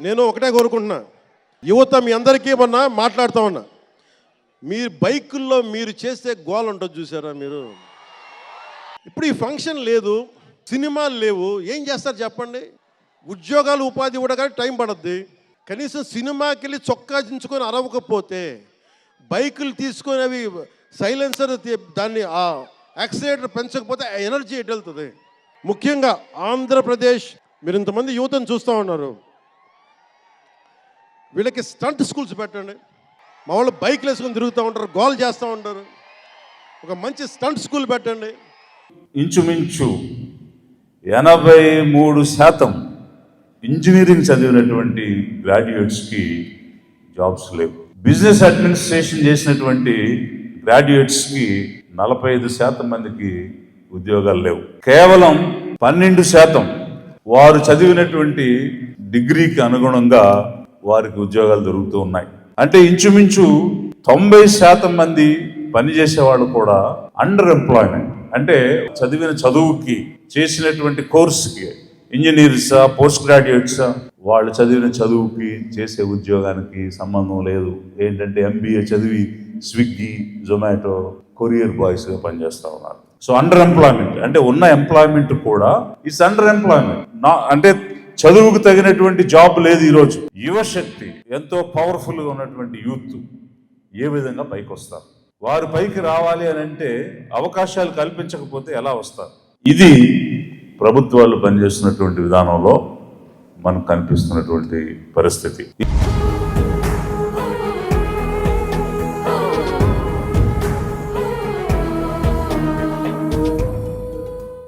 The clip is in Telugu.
నేను ఒకటే కోరుకుంటున్నా, యువత మీ అందరికీ ఏమన్నా మాట్లాడుతూ ఉన్నా, మీరు బైకుల్లో మీరు చేసే గోల ఉంటుంది చూసారా మీరు. ఇప్పుడు ఈ ఫంక్షన్ లేదు, సినిమాలు లేవు, ఏం చేస్తారు చెప్పండి. ఉద్యోగాలు ఉపాధి కూడా కానీ టైం పడుద్ది. కనీసం సినిమాకి వెళ్ళి చొక్కా దించుకొని అరవకపోతే బైకులు తీసుకొని అవి సైలెన్సర్ దాన్ని ఆ యాక్సిలేటర్ పెంచకపోతే ఆ ఎనర్జీ ఎటు వెళ్తుంది. ముఖ్యంగా ఆంధ్రప్రదేశ్, మీరు ఇంతమంది యువతను చూస్తూ ఉన్నారు, వీళ్ళకి స్టంట్ స్కూల్స్ పెట్టండి. మా వాళ్ళు బైక్లు వేసుకొని తిరుగుతూ ఉంటారు, గోల్ చేస్తూ ఉంటారు. ఒక మంచి స్టంట్ స్కూల్ పెట్టండి. ఇంచుమించు 83% ఇంజనీరింగ్ చదివినటువంటి గ్రాడ్యుయేట్స్కి జాబ్స్ లేవు. బిజినెస్ అడ్మినిస్ట్రేషన్ చేసినటువంటి గ్రాడ్యుయేట్స్కి 45% మందికి ఉద్యోగాలు లేవు. కేవలం 12% వారు చదివినటువంటి డిగ్రీకి అనుగుణంగా వారికి ఉద్యోగాలు దొరుకుతూ ఉన్నాయి. అంటే ఇంచుమించు 90% మంది పనిచేసే వాళ్ళు కూడా అండర్ ఎంప్లాయ్మెంట్. అంటే చదివిన చదువుకి, చేసినటువంటి కోర్సుకి, ఇంజనీర్సా, పోస్ట్ గ్రాడ్యుయేట్సా, వాళ్ళు చదివిన చదువుకి చేసే ఉద్యోగానికి సంబంధం లేదు. ఏంటంటే MBA చదివి స్విగ్గీ, జొమాటో, కొరియర్ బాయ్స్గా పనిచేస్తూ ఉన్నారు. సో అండర్ ఎంప్లాయ్మెంట్ అంటే ఉన్న ఎంప్లాయ్మెంట్ కూడా ఇట్స్ అండర్ ఎంప్లాయ్మెంట్. అంటే చదువుకు తగినటువంటి జాబ్ లేదు. ఈరోజు యువశక్తి, ఎంతో పవర్ఫుల్గా ఉన్నటువంటి యూత్ ఏ విధంగా పైకి వస్తారు? వారు పైకి రావాలి అని అంటే అవకాశాలు కల్పించకపోతే ఎలా వస్తారు? ఇది ప్రభుత్వాలు పనిచేస్తున్నటువంటి విధానంలో మనకు కనిపిస్తున్నటువంటి పరిస్థితి.